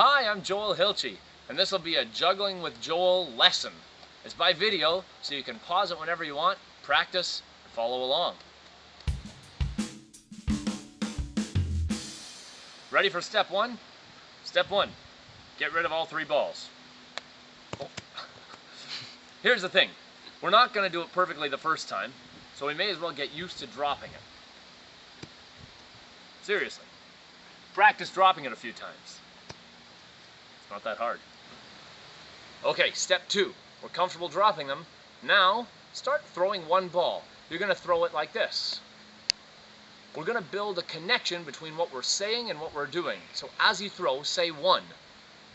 Hi, I'm Joel Hilchey, and this will be a Juggling with Joel lesson. It's by video, so you can pause it whenever you want, practice, and follow along. Ready for step one? Step one, get rid of all three balls. Oh. Here's the thing, we're not going to do it perfectly the first time, so we may as well get used to dropping it. Seriously, practice dropping it a few times. It's not that hard. Okay, step two, we're comfortable dropping them. Now, start throwing one ball. You're going to throw it like this. We're going to build a connection between what we're saying and what we're doing. So as you throw, say one,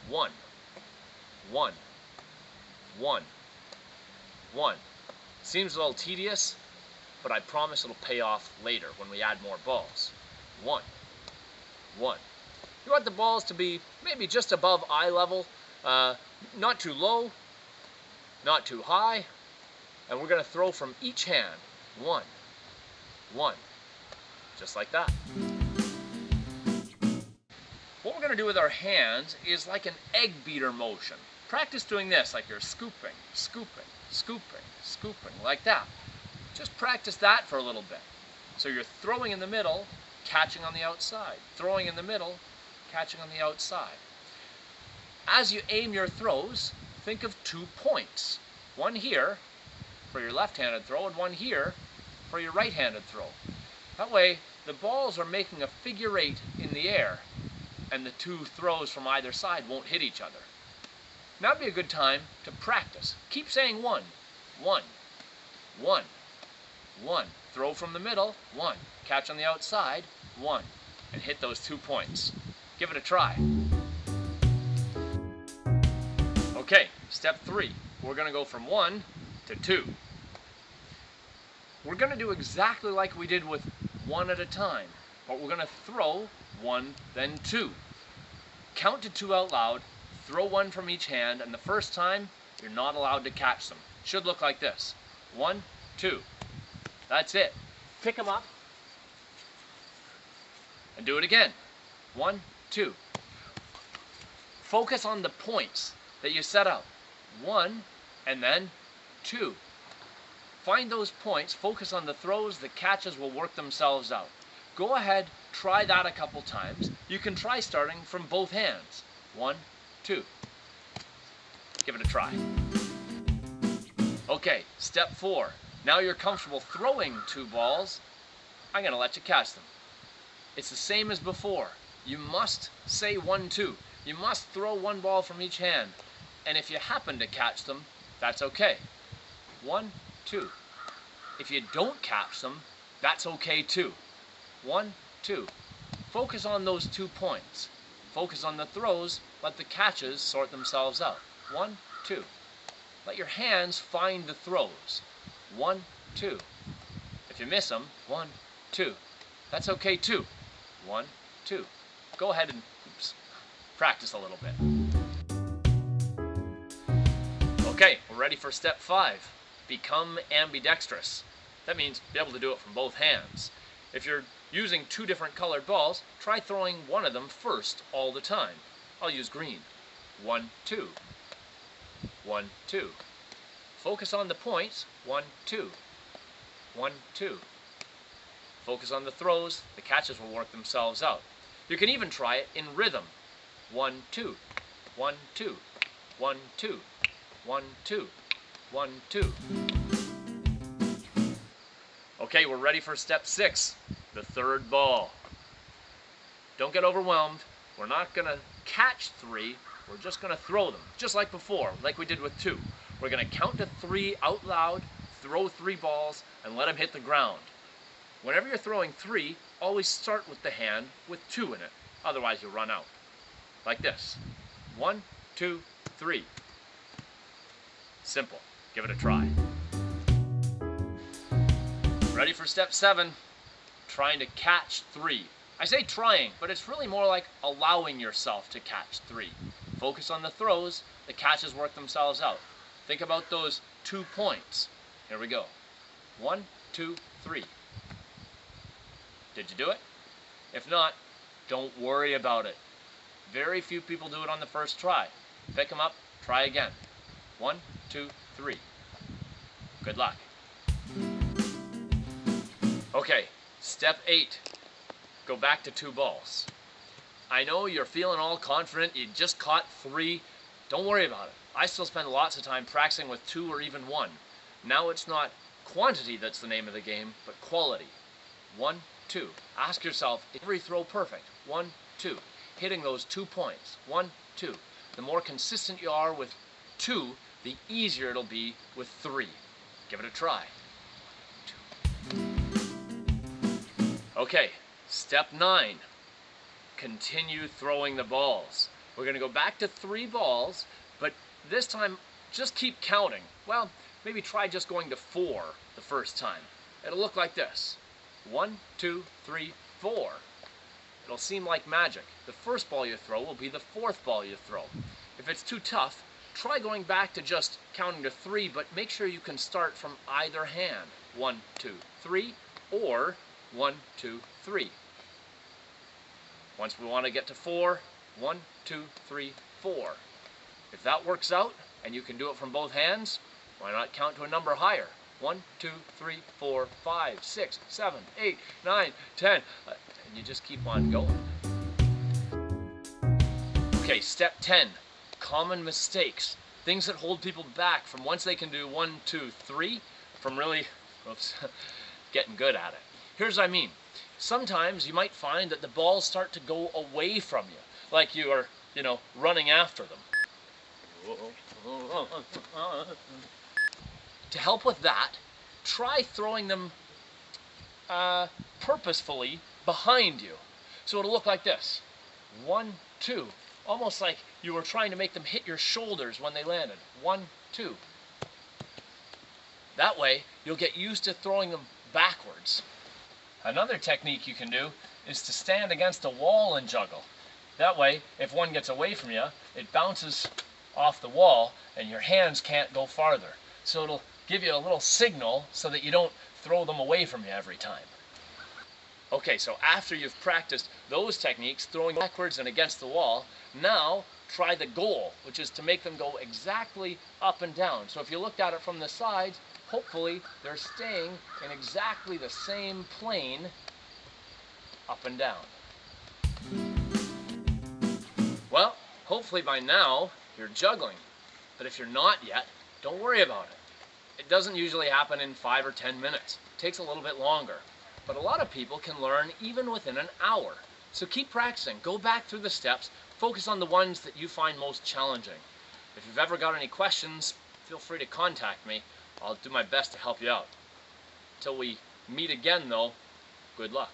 one, one, one, one. Seems a little tedious, but I promise it'll pay off later when we add more balls. One, one. You want the balls to be maybe just above eye level, not too low, not too high, and we're going to throw from each hand. One, one, just like that. What we're going to do with our hands is like an egg beater motion. Practice doing this, like you're scooping, scooping, scooping, scooping, like that. Just practice that for a little bit. So you're throwing in the middle, catching on the outside, throwing in the middle, catching on the outside. As you aim your throws, think of 2 points. One here for your left-handed throw and one here for your right-handed throw. That way, the balls are making a figure 8 in the air, and the 2 throws from either side won't hit each other. Now would be a good time to practice. Keep saying one, one, one, one. Throw from the middle, one. Catch on the outside, one. And hit those 2 points. Give it a try. Okay, step 3. We're going to go from 1 to 2. We're going to do exactly like we did with 1 at a time, but we're going to throw 1, then 2. Count to 2 out loud, throw 1 from each hand, and the first time, you're not allowed to catch them. Should look like this. 1, 2. That's it. Pick them up, and do it again. 1, 2. Focus on the points that you set out. 1, and then 2. Find those points, focus on the throws, the catches will work themselves out. Go ahead, try that a couple times. You can try starting from both hands. 1, 2. Give it a try. Okay, step 4. Now you're comfortable throwing 2 balls. I'm going to let you catch them. It's the same as before. You must say 1, 2. You must throw 1 ball from each hand. And if you happen to catch them, that's okay. 1, 2. If you don't catch them, that's okay too. 1, 2. Focus on those 2 points. Focus on the throws, let the catches sort themselves out. 1, 2. Let your hands find the throws. 1, 2. If you miss them, 1, 2. That's okay too. 1, 2. Go ahead and practice a little bit. Okay, we're ready for step 5. Become ambidextrous. That means be able to do it from both hands. If you're using 2 different colored balls, try throwing one of them first all the time. I'll use green. 1, 2. 1, 2. Focus on the points. 1, 2. 1, 2. Focus on the throws. The catches will work themselves out. You can even try it in rhythm. 1, 2. 1, 2. 1, 2. 1, 2. 1, 2. Okay, we're ready for step 6, the 3rd ball. Don't get overwhelmed. We're not going to catch 3. We're just going to throw them, just like before, like we did with 2. We're going to count to 3 out loud, throw 3 balls, and let them hit the ground. Whenever you're throwing 3, always start with the hand with 2 in it. Otherwise, you'll run out. Like this. 1, 2, 3. Simple. Give it a try. Ready for step 7. Trying to catch 3. I say trying, but it's really more like allowing yourself to catch 3. Focus on the throws, the catches work themselves out. Think about those 2 points. Here we go. 1, 2, 3. Did you do it? If not, don't worry about it. Very few people do it on the first try. Pick them up, try again. 1, 2, 3. Good luck. Okay, step 8. Go back to 2 balls. I know you're feeling all confident, you just caught 3. Don't worry about it. I still spend lots of time practicing with 2 or even 1. Now it's not quantity that's the name of the game, but quality. 1, 2. Ask yourself, is every throw perfect? 1, 2. Hitting those 2 points. 1, 2. The more consistent you are with 2, the easier it'll be with 3. Give it a try. 2. Okay, step 9. Continue throwing the balls. We're going to go back to 3 balls, but this time just keep counting. Well, maybe try just going to 4 the first time. It'll look like this. 1, 2, 3, 4. It'll seem like magic. The first ball you throw will be the 4th ball you throw. If it's too tough, try going back to just counting to 3, but make sure you can start from either hand. 1, 2, 3, or 1, 2, 3. Once we want to get to 4, 1, 2, 3, 4. If that works out, and you can do it from both hands, why not count to a number higher? 1, 2, 3, 4, 5, 6, 7, 8, 9, 10, and you just keep on going. Okay, step 10, common mistakes. Things that hold people back from once they can do 1, 2, 3, from really, getting good at it. Here's what I mean. Sometimes you might find that the balls start to go away from you, like you are, running after them. To help with that, try throwing them purposefully behind you. So it'll look like this. 1, 2. Almost like you were trying to make them hit your shoulders when they landed. 1, 2. That way, you'll get used to throwing them backwards. Another technique you can do is to stand against a wall and juggle. That way, if one gets away from you, it bounces off the wall and your hands can't go farther. So it'll give you a little signal so that you don't throw them away from you every time. Okay, so after you've practiced those techniques, throwing backwards and against the wall, now try the goal, which is to make them go exactly up and down. So if you looked at it from the sides, hopefully they're staying in exactly the same plane up and down. Well, hopefully by now you're juggling, but if you're not yet, don't worry about it. It doesn't usually happen in 5 or 10 minutes. It takes a little bit longer, but a lot of people can learn even within an hour. So keep practicing, go back through the steps, focus on the ones that you find most challenging. If you've ever got any questions, feel free to contact me. I'll do my best to help you out. Till we meet again though, good luck.